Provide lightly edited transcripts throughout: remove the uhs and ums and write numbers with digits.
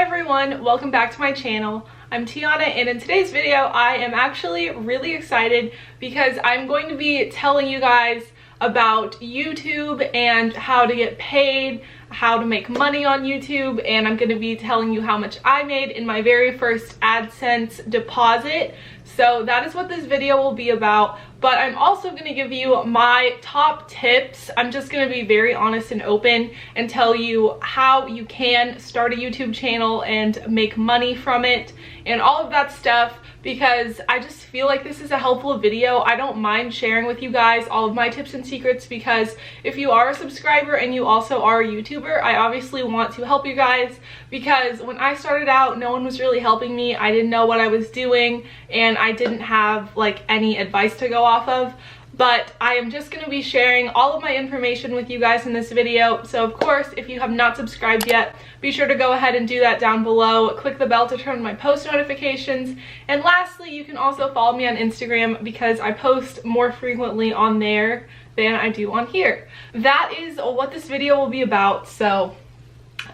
Hi everyone, welcome back to my channel. I'm Tiana, and in today's video I am actually really excited because I'm going to be telling you guys about YouTube and how to get paid, how to make money on YouTube, and I'm going to be telling you how much I made in my very first Adsense deposit. So that is what this video will be about, but I'm also going to give you my top tips. I'm just going to be very honest and open and tell you how you can start a YouTube channel and make money from it and all of that stuff, because I just feel like this is a helpful video. I don't mind sharing with you guys all of my tips and secrets, because if you are a subscriber and you also are a YouTuber, I obviously want to help you guys, because when I started out, no one was really helping me. I didn't know what I was doing and I didn't have like any advice to go off of. But I am just going to be sharing all of my information with you guys in this video. So of course, if you have not subscribed yet, be sure to go ahead and do that down below. Click the bell to turn on my post notifications. And lastly, you can also follow me on Instagram, because I post more frequently on there than I do on here. That is what this video will be about. So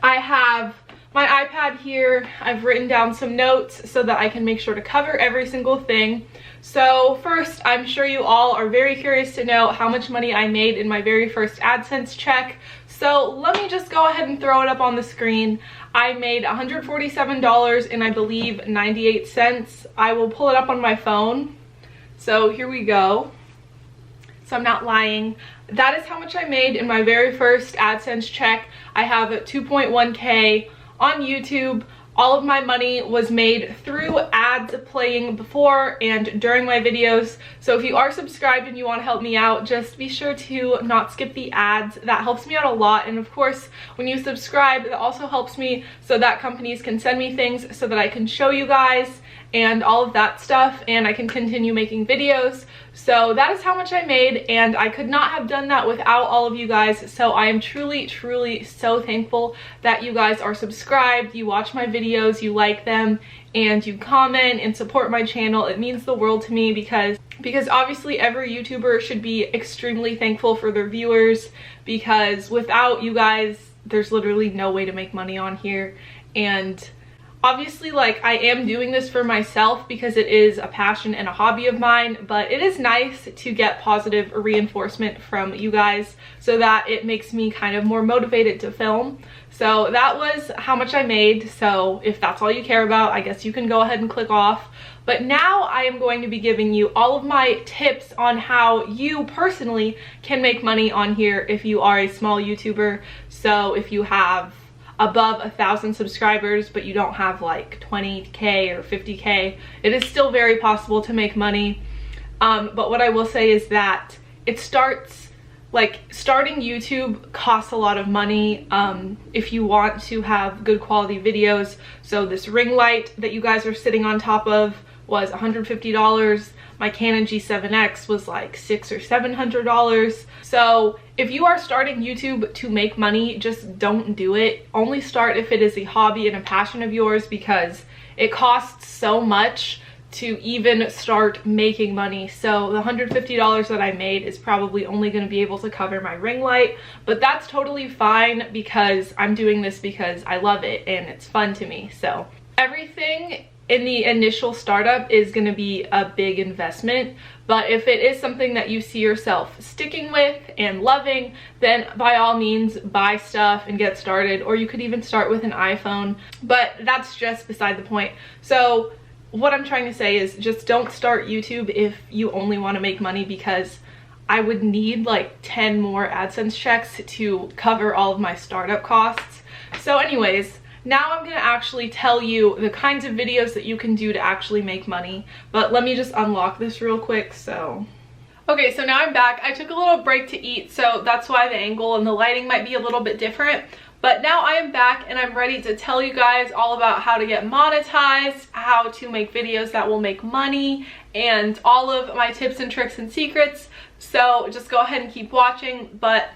I have my iPad here. I've written down some notes so that I can make sure to cover every single thing. So first, I'm sure you all are very curious to know how much money I made in my very first Adsense check. So let me just go ahead and throw it up on the screen. I made $147 and I believe 98 cents. I will pull it up on my phone. So here we go. So I'm not lying. That is how much I made in my very first Adsense check. I have 2.1K on YouTube. All of my money was made through ads playing before and during my videos. So if you are subscribed and you want to help me out, just be sure to not skip the ads. That helps me out a lot. And of course, when you subscribe, that also helps me so that companies can send me things so that I can show you guys and all of that stuff, and I can continue making videos. So that is how much I made, and I could not have done that without all of you guys. So I am truly so thankful that you guys are subscribed, you watch my videos, you like them, and you comment and support my channel. It means the world to me, because obviously every YouTuber should be extremely thankful for their viewers, because without you guys, there's literally no way to make money on here. And obviously, like, I am doing this for myself because it is a passion and a hobby of mine, but it is nice to get positive reinforcement from you guys so that it makes me kind of more motivated to film. So that was how much I made. So if that's all you care about, I guess you can go ahead and click off. But now I am going to be giving you all of my tips on how you personally can make money on here if you are a small YouTuber. So if you have above 1,000 subscribers but you don't have like 20K or 50K, it is still very possible to make money. But what I will say is that starting YouTube costs a lot of money if you want to have good quality videos. So this ring light that you guys are sitting on top of was $150. My Canon G7X was like $600 or $700. So if you are starting YouTube to make money, just don't do it. Only start if it is a hobby and a passion of yours, because it costs so much to even start making money. So the $150 that I made is probably only going to be able to cover my ring light, but that's totally fine, because I'm doing this because I love it and it's fun to me. So everything in the initial startup is going to be a big investment, but if it is something that you see yourself sticking with and loving, then by all means buy stuff and get started, or you could even start with an iPhone, but that's just beside the point. So what I'm trying to say is, just don't start YouTube if you only want to make money, because I would need like 10 more Adsense checks to cover all of my startup costs. So anyways, now I'm going to actually tell you the kinds of videos that you can do to actually make money. But let me just unlock this real quick. Okay, so now I'm back. I took a little break to eat, so that's why the angle and the lighting might be a little bit different. But now I am back and I'm ready to tell you guys all about how to get monetized, how to make videos that will make money, and all of my tips and tricks and secrets. So just go ahead and keep watching. But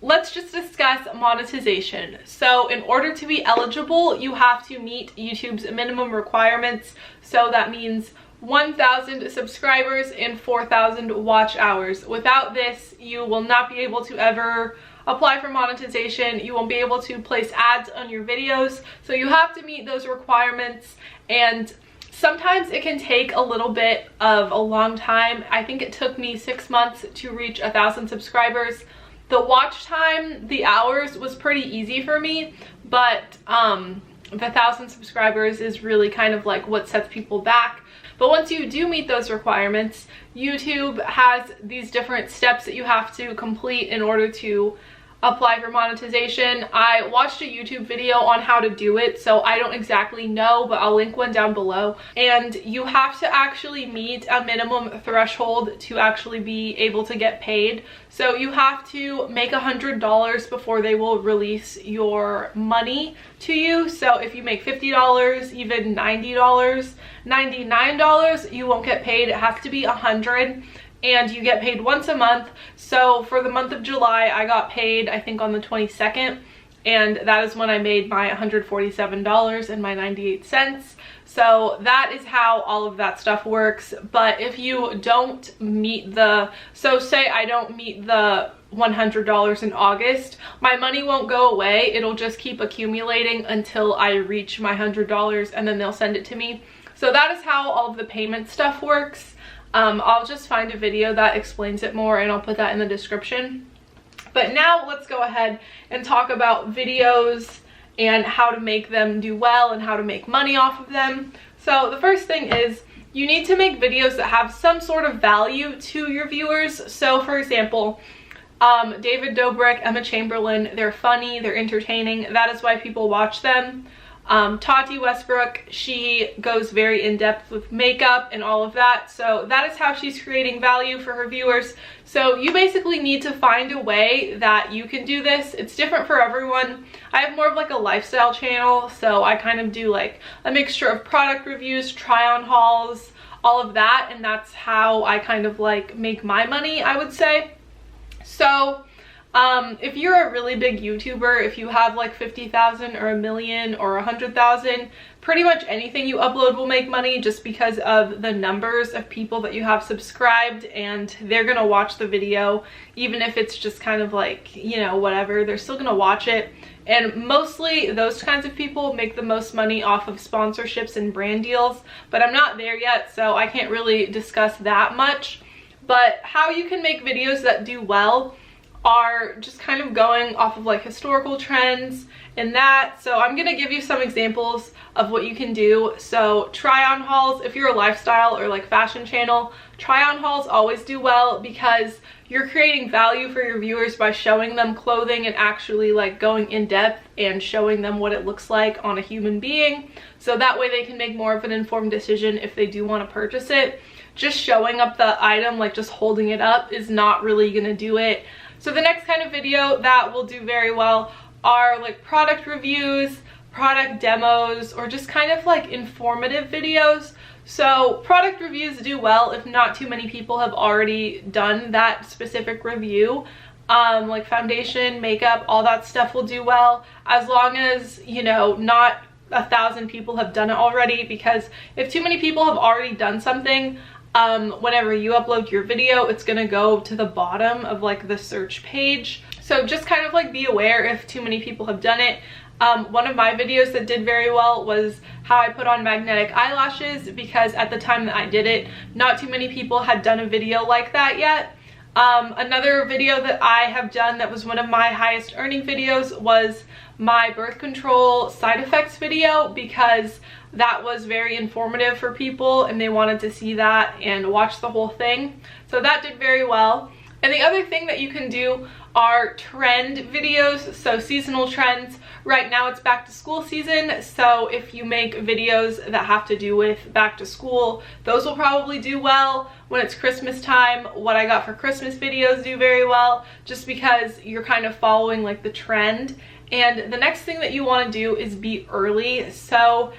let's just discuss monetization. So in order to be eligible, you have to meet YouTube's minimum requirements. So that means 1,000 subscribers and 4,000 watch hours. Without this, you will not be able to ever apply for monetization. You won't be able to place ads on your videos. So you have to meet those requirements, and sometimes it can take a little bit of a long time. I think it took me 6 months to reach 1,000 subscribers. The watch time, the hours, was pretty easy for me, but the 1,000 subscribers is really kind of like what sets people back. But once you do meet those requirements, YouTube has these different steps that you have to complete in order to apply for monetization. I watched a YouTube video on how to do it, so I don't exactly know, but I'll link one down below. And you have to actually meet a minimum threshold to actually be able to get paid. So you have to make $100 before they will release your money to you. So if you make $50, even $90, $99, you won't get paid. It has to be $100. And you get paid once a month. So for the month of July, I got paid, I think, on the 22nd, and that is when I made my $147.98. So that is how all of that stuff works. But if you don't meet so say I don't meet the $100 in August, my money won't go away. It'll just keep accumulating until I reach my $100, and then they'll send it to me. So that is how all of the payment stuff works. I'll just find a video that explains it more, and I'll put that in the description. But now let's go ahead and talk about videos and how to make them do well and how to make money off of them. So the first thing is you need to make videos that have some sort of value to your viewers. So for example, David Dobrik, Emma Chamberlain, they're funny, they're entertaining. That is why people watch them. Tati Westbrook, she goes very in-depth with makeup and all of that, so that is how she's creating value for her viewers. So you basically need to find a way that you can do this. It's different for everyone. I have more of like a lifestyle channel, so I kind of do like a mixture of product reviews, try-on hauls, all of that, and that's how I kind of like make my money, I would say. So if you're a really big YouTuber, if you have like 50,000 or 1,000,000 or 100,000, pretty much anything you upload will make money just because of the numbers of people that you have subscribed, and they're gonna watch the video even if it's just kind of like, you know, whatever, they're still gonna watch it. And mostly those kinds of people make the most money off of sponsorships and brand deals, but I'm not there yet, so I can't really discuss that much. But how you can make videos that do well are just kind of going off of like historical trends and that. So I'm gonna give you some examples of what you can do. So try on hauls, if you're a lifestyle or like fashion channel, try on hauls always do well because you're creating value for your viewers by showing them clothing and actually like going in depth and showing them what it looks like on a human being. So that way they can make more of an informed decision if they do want to purchase it. Just showing up the item, like just holding it up, is not really gonna do it. So the next kind of video that will do very well are like product reviews, product demos, or just kind of like informative videos. So product reviews do well if not too many people have already done that specific review. Like foundation, makeup, all that stuff will do well as long as, you know, not 1,000 people have done it already, because if too many people have already done something, whenever you upload your video, it's gonna go to the bottom of like the search page. So just kind of like be aware if too many people have done it. One of my videos that did very well was how I put on magnetic eyelashes, because at the time that I did it, not too many people had done a video like that yet. Another video that I have done that was one of my highest earning videos was my birth control side effects video, because that was very informative for people and they wanted to see that and watch the whole thing. So that did very well. And the other thing that you can do are trend videos, so seasonal trends. Right now it's back to school season, so if you make videos that have to do with back to school, those will probably do well. When it's Christmas time, what I got for Christmas videos do very well, just because you're kind of following like the trend. And the next thing that you want to do is be early. So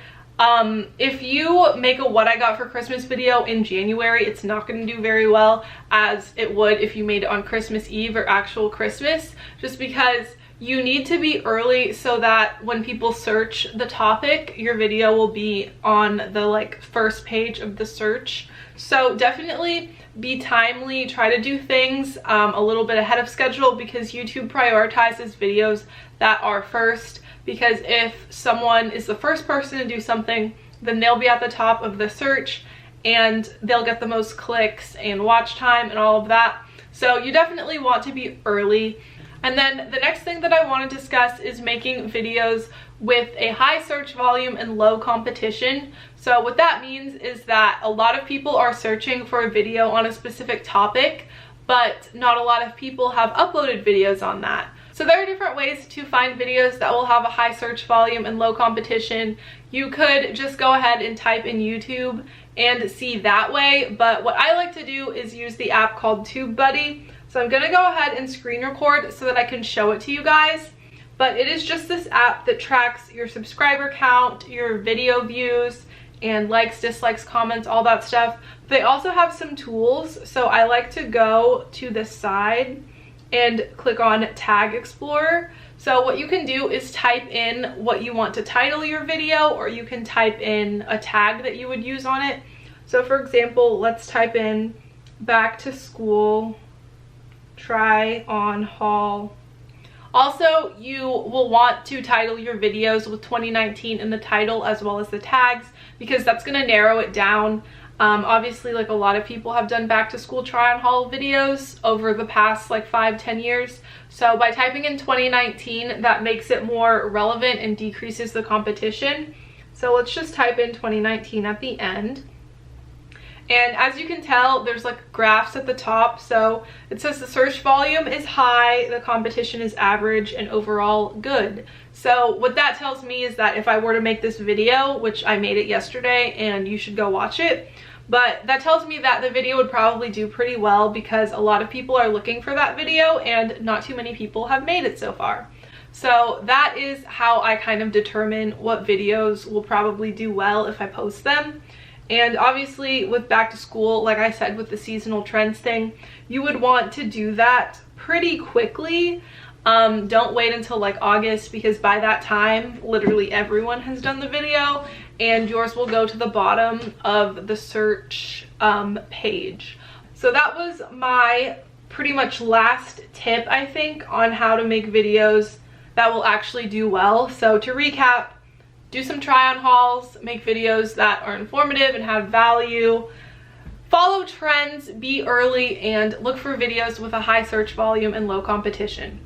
if you make a what I got for Christmas video in January, it's not going to do very well as it would if you made it on Christmas Eve or actual Christmas, just because you need to be early so that when people search the topic, your video will be on the like first page of the search. So definitely be timely, try to do things a little bit ahead of schedule, because YouTube prioritizes videos that are first, because if someone is the first person to do something, then they'll be at the top of the search and they'll get the most clicks and watch time and all of that. So you definitely want to be early. And then the next thing that I want to discuss is making videos with a high search volume and low competition. So what that means is that a lot of people are searching for a video on a specific topic, but not a lot of people have uploaded videos on that. So there are different ways to find videos that will have a high search volume and low competition. You could just go ahead and type in YouTube and see that way, but what I like to do is use the app called TubeBuddy. So I'm gonna go ahead and screen record so that I can show it to you guys. But it is just this app that tracks your subscriber count, your video views, and likes, dislikes, comments, all that stuff. They also have some tools. So I like to go to the side and click on Tag Explorer. So what you can do is type in what you want to title your video, or you can type in a tag that you would use on it. So for example, let's type in back to school try on haul. Also, you will want to title your videos with 2019 in the title as well as the tags, because that's going to narrow it down. Obviously, like a lot of people have done back to school try on haul videos over the past like 5-10 years. So by typing in 2019, that makes it more relevant and decreases the competition. So let's just type in 2019 at the end. And as you can tell, there's like graphs at the top. So it says the search volume is high, the competition is average, and overall good. So what that tells me is that if I were to make this video, which I made it yesterday and you should go watch it, but that tells me that the video would probably do pretty well, because a lot of people are looking for that video and not too many people have made it so far. So that is how I kind of determine what videos will probably do well if I post them. And obviously with back to school, like I said, with the seasonal trends thing, you would want to do that pretty quickly. Don't wait until like August, because by that time, literally everyone has done the video and yours will go to the bottom of the search page. So that was my pretty much last tip, I think, on how to make videos that will actually do well. So to recap, do some try on hauls, make videos that are informative and have value, follow trends, be early, and look for videos with a high search volume and low competition.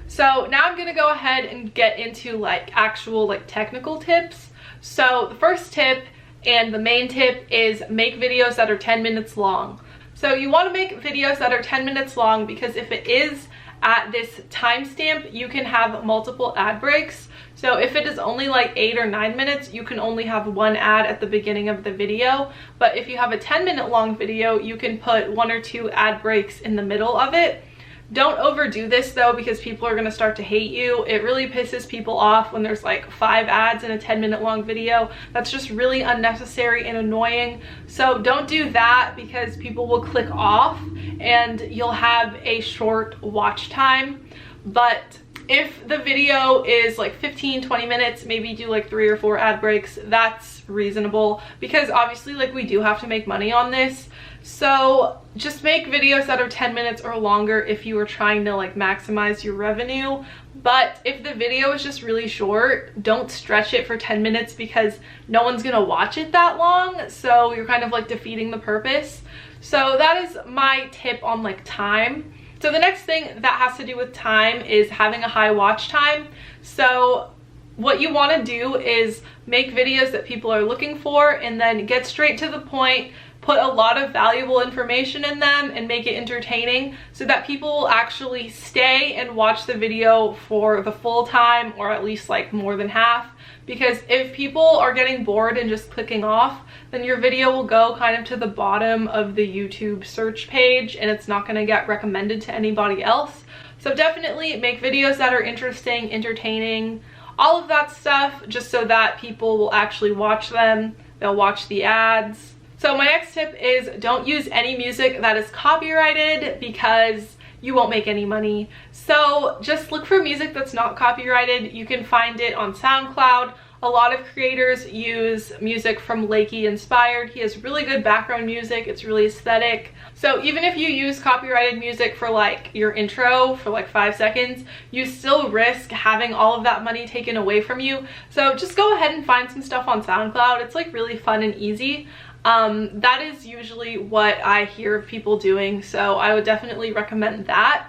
So now I'm gonna go ahead and get into like actual like technical tips. So the first tip and the main tip is make videos that are 10 minutes long. So you want to make videos that are 10 minutes long, because if it is at this timestamp, you can have multiple ad breaks. So if it is only like 8 or 9 minutes, you can only have one ad at the beginning of the video. But if you have a 10-minute long video, you can put 1 or 2 ad breaks in the middle of it. Don't overdo this though, because people are going to start to hate you. It really pisses people off when there's like 5 ads in a 10-minute long video. That's just really unnecessary and annoying. So don't do that, because people will click off and you'll have a short watch time. But if the video is like 15-20 minutes, maybe do like 3 or 4 ad breaks. That's reasonable, because obviously like we do have to make money on this. So just make videos that are 10 minutes or longer if you are trying to like maximize your revenue. But if the video is just really short, don't stretch it for 10 minutes, because no one's gonna watch it that long. So you're kind of like defeating the purpose. So that is my tip on like time. So the next thing that has to do with time is having a high watch time. So what you want to do is make videos that people are looking for, and then get straight to the point, put a lot of valuable information in them, and make it entertaining so that people will actually stay and watch the video for the full time, or at least like more than half. Because if people are getting bored and just clicking off, then your video will go kind of to the bottom of the YouTube search page, and it's not going to get recommended to anybody else. So definitely make videos that are interesting, entertaining, all of that stuff, just so that people will actually watch them. They'll watch the ads. So my next tip is don't use any music that is copyrighted, because you won't make any money. So just look for music that's not copyrighted. You can find it on SoundCloud. A lot of creators use music from Lakey Inspired. He has really good background music. It's really aesthetic. So even if you use copyrighted music for like your intro for like 5 seconds, you still risk having all of that money taken away from you. So just go ahead and find some stuff on SoundCloud. It's like really fun and easy. That is usually what I hear of people doing. So I would definitely recommend that.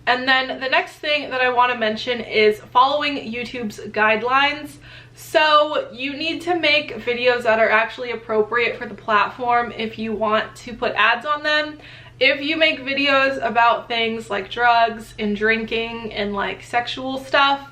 And then the next thing that I want to mention is following YouTube's guidelines. So you need to make videos that are actually appropriate for the platform if you want to put ads on them. If you make videos about things like drugs and drinking and like sexual stuff,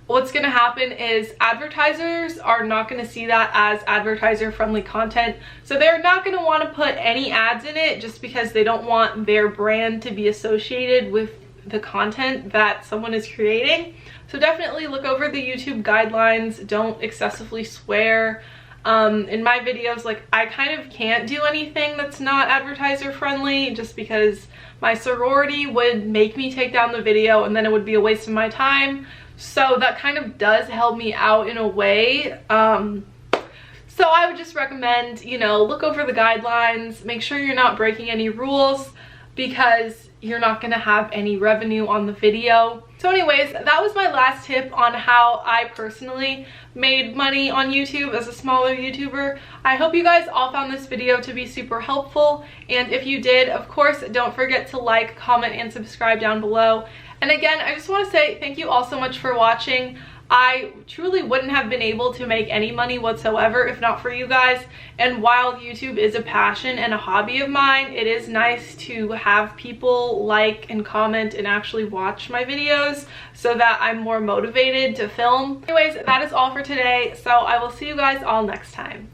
what's going to happen is advertisers are not going to see that as advertiser friendly content. So they're not going to want to put any ads in it just because they don't want their brand to be associated with the content that someone is creating. So definitely look over the YouTube guidelines. Don't excessively swear. In my videos, like, I kind of can't do anything that's not advertiser friendly just because my sorority would make me take down the video and then it would be a waste of my time. So that kind of does help me out in a way. So I would just recommend, you know, look over the guidelines, make sure you're not breaking any rules, because you're not going to have any revenue on the video. So anyways, that was my last tip on how I personally made money on YouTube as a smaller YouTuber. I hope you guys all found this video to be super helpful, and if you did, of course, don't forget to like, comment, and subscribe down below. And again, I just want to say thank you all so much for watching. I truly wouldn't have been able to make any money whatsoever if not for you guys. And while YouTube is a passion and a hobby of mine, it is nice to have people like and comment and actually watch my videos so that I'm more motivated to film. Anyways, that is all for today. So I will see you guys all next time.